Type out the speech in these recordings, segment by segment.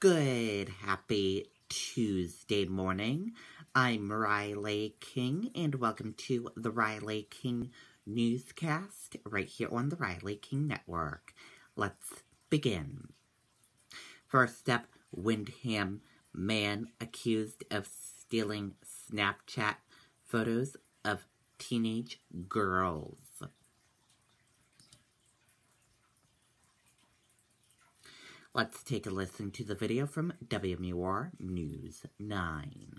Good, happy Tuesday morning. I'm Riley King, and welcome to the Riley King Newscast right here on the Riley King Network. Let's begin. First up, Windham man accused of stealing Snapchat photos of teenage girls. Let's take a listen to the video from WMUR News 9.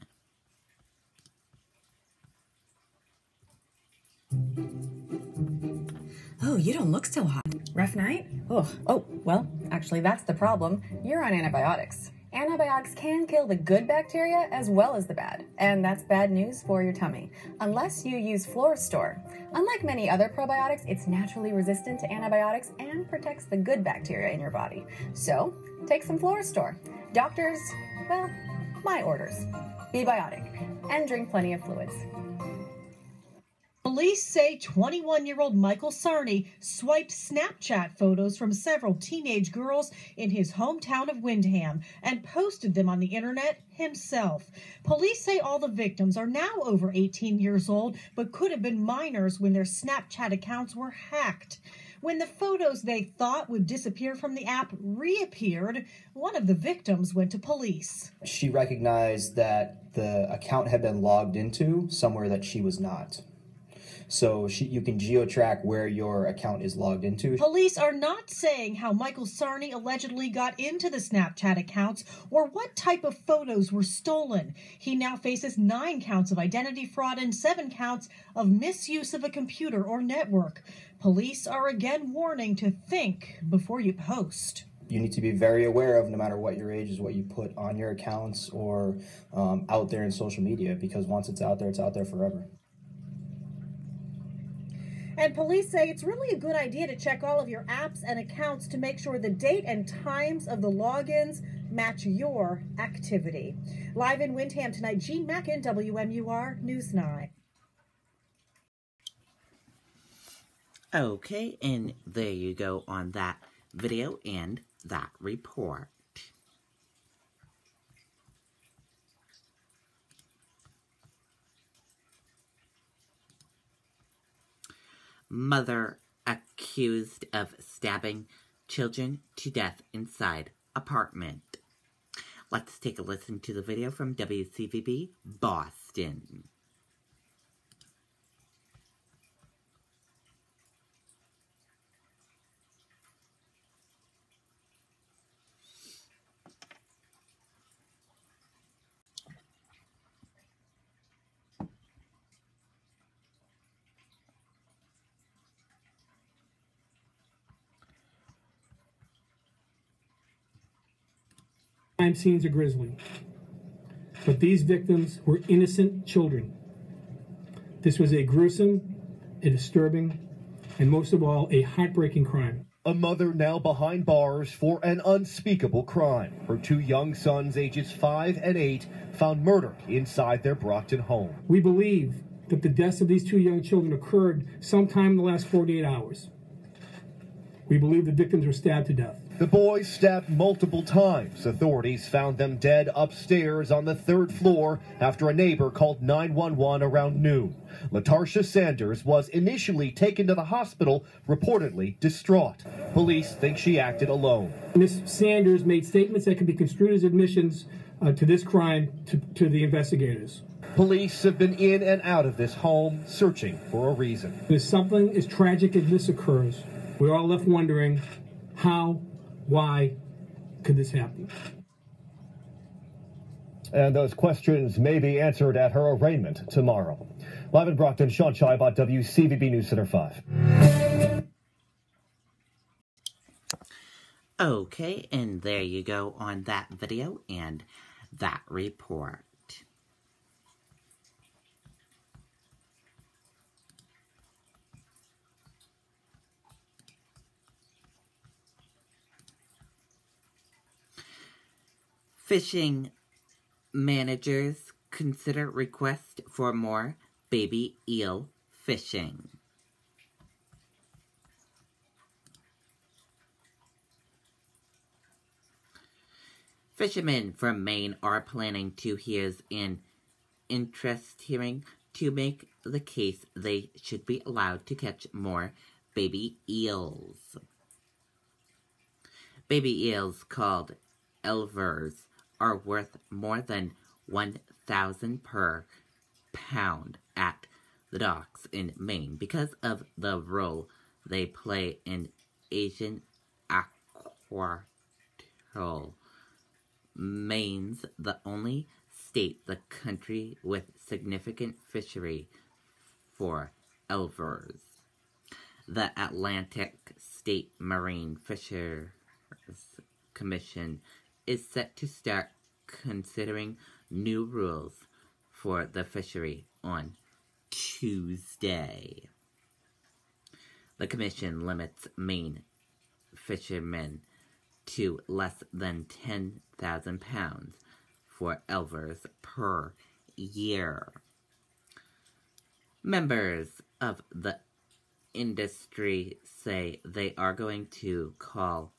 Oh, you don't look so hot. Rough night? Oh, well, actually that's the problem. You're on antibiotics. Antibiotics can kill the good bacteria as well as the bad, and that's bad news for your tummy, unless you use Florastor. Unlike many other probiotics, it's naturally resistant to antibiotics and protects the good bacteria in your body. So, take some Florastor. Doctors, well, my orders. Be biotic, and drink plenty of fluids. Police say 21-year-old Michael Sarney swiped Snapchat photos from several teenage girls in his hometown of Windham and posted them on the internet himself. Police say all the victims are now over 18 years old, but could have been minors when their Snapchat accounts were hacked. When the photos they thought would disappear from the app reappeared, one of the victims went to police. She recognized that the account had been logged into somewhere that she was not. So you can geo-track where your account is logged into. Police are not saying how Michael Sarney allegedly got into the Snapchat accounts or what type of photos were stolen. He now faces 9 counts of identity fraud and 7 counts of misuse of a computer or network. Police are again warning to think before you post. You need to be very aware of, no matter what your age is, what you put on your accounts or out there in social media, because once it's out there forever. And police say it's really a good idea to check all of your apps and accounts to make sure the date and times of the logins match your activity. Live in Windham tonight, Jean Mackin, WMUR News 9. Okay, and there you go on that video and that report. Mother accused of stabbing children to death inside apartment. Let's take a listen to the video from WCVB Boston. Crime scenes are grisly, but these victims were innocent children. This was a gruesome, a disturbing, and most of all, a heartbreaking crime. A mother now behind bars for an unspeakable crime. Her 2 young sons, ages 5 and 8, found murdered inside their Brockton home. We believe that the deaths of these 2 young children occurred sometime in the last 48 hours. We believe the victims were stabbed to death. The boys stabbed multiple times. Authorities found them dead upstairs on the 3rd floor after a neighbor called 911 around noon. Latarsha Sanders was initially taken to the hospital, reportedly distraught. Police think she acted alone. Ms. Sanders made statements that could be construed as admissions to this crime to the investigators. Police have been in and out of this home searching for a reason. If something as tragic as this occurs, we're all left wondering how, why could this happen? And those questions may be answered at her arraignment tomorrow. Live in Brockton, Sean Scheibot, WCVB News Center 5. Okay, and there you go on that video and that report. Fishing managers consider request for more baby eel fishing. Fishermen from Maine are planning to hear an interest hearing to make the case they should be allowed to catch more baby eels. Baby eels called elvers are worth more than $1,000 per pound at the docks in Maine because of the role they play in Asian aquaculture. Maine's the only state in the country with significant fishery for elvers. The Atlantic State Marine Fisheries Commission is set to start considering new rules for the fishery on Tuesday. The commission limits Maine fishermen to less than 10,000 pounds for elvers per year. Members of the industry say they are going to call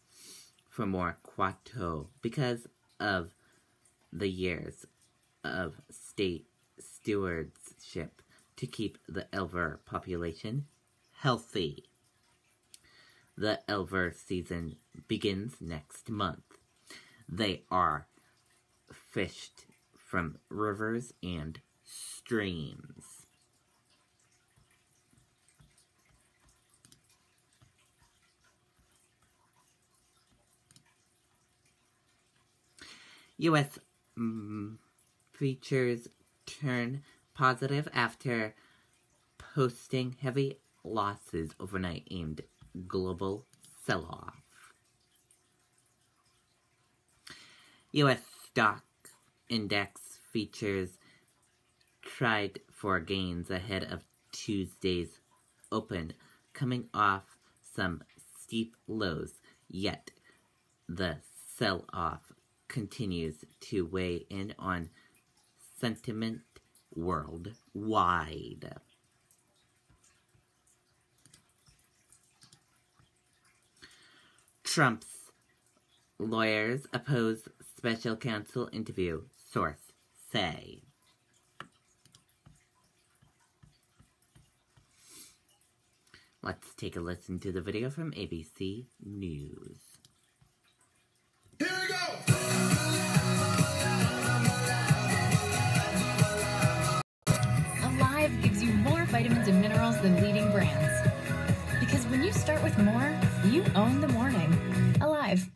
for more quota because of the years of state stewardship to keep the elver population healthy. The elver season begins next month. They are fished from rivers and streams. U.S. Preachers turn positive after posting heavy losses overnight aimed global sell-off. U.S. stock index features tried for gains ahead of Tuesday's open, coming off some steep lows, yet the sell-off continues to weigh in on sentiment worldwide. Trump's lawyers oppose special counsel interview, source say. Let's take a listen to the video from ABC News. Here we go! Alive gives you more vitamins and minerals than leading brands. Because when you start with more, you own the morning. Alive.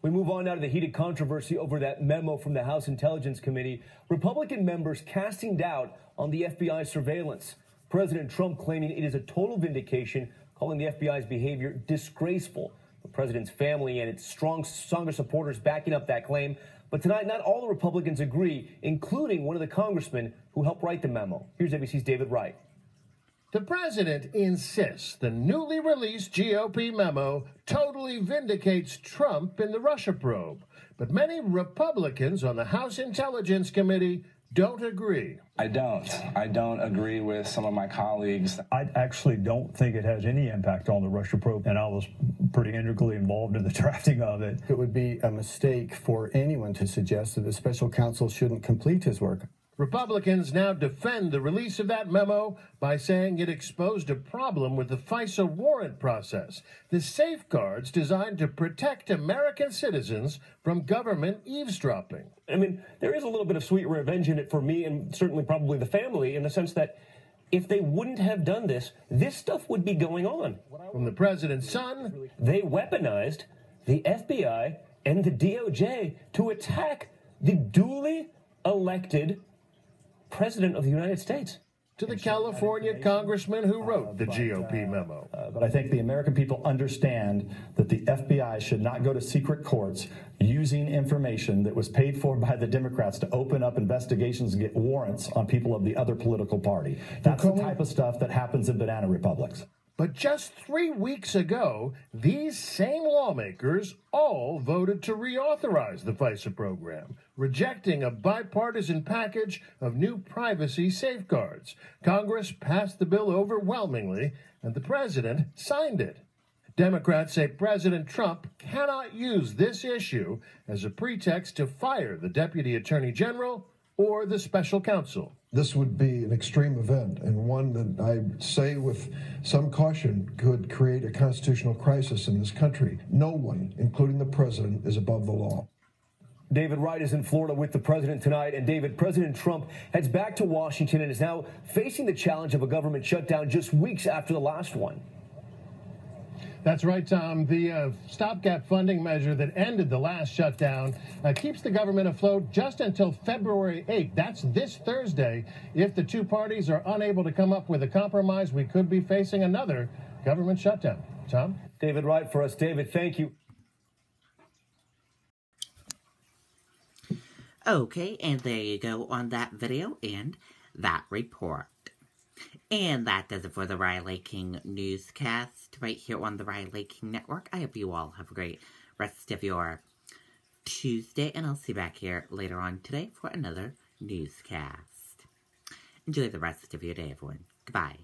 We move on now to the heated controversy over that memo from the House Intelligence Committee. Republican members casting doubt on the FBI surveillance. President Trump claiming it is a total vindication, calling the FBI's behavior disgraceful. The president's family and its stronger supporters backing up that claim. But tonight, not all the Republicans agree, including one of the congressmen who helped write the memo. Here's ABC's David Wright. The president insists the newly released GOP memo totally vindicates Trump in the Russia probe. But many Republicans on the House Intelligence Committee don't agree. I don't agree with some of my colleagues. I actually don't think it has any impact on the Russia probe, and I was pretty integrally involved in the drafting of it. It would be a mistake for anyone to suggest that the special counsel shouldn't complete his work. Republicans now defend the release of that memo by saying it exposed a problem with the FISA warrant process, the safeguards designed to protect American citizens from government eavesdropping. I mean, there is a little bit of sweet revenge in it for me and certainly probably the family, in the sense that if they wouldn't have done this, this stuff would be going on. From the president's son, they weaponized the FBI and the DOJ to attack the duly elected President of the United States. To the California congressman who wrote the GOP memo. But I think the American people understand that the FBI should not go to secret courts using information that was paid for by the Democrats to open up investigations and get warrants on people of the other political party. That's the type of stuff that happens in banana republics. But just 3 weeks ago, these same lawmakers all voted to reauthorize the FISA program, rejecting a bipartisan package of new privacy safeguards. Congress passed the bill overwhelmingly, and the president signed it. Democrats say President Trump cannot use this issue as a pretext to fire the Deputy Attorney General or the special counsel. This would be an extreme event, and one that I say with some caution could create a constitutional crisis in this country. No one, including the president, is above the law. David Wright is in Florida with the president tonight. And David, President Trump heads back to Washington and is now facing the challenge of a government shutdown just weeks after the last one. That's right, Tom. The stopgap funding measure that ended the last shutdown keeps the government afloat just until February 8th. That's this Thursday. If the two parties are unable to come up with a compromise, we could be facing another government shutdown. Tom? David Wright for us. David, thank you. Okay, and there you go on that video and that report. And that does it for the Riley King Newscast right here on the Riley King Network. I hope you all have a great rest of your Tuesday, and I'll see you back here later on today for another newscast. Enjoy the rest of your day, everyone. Goodbye.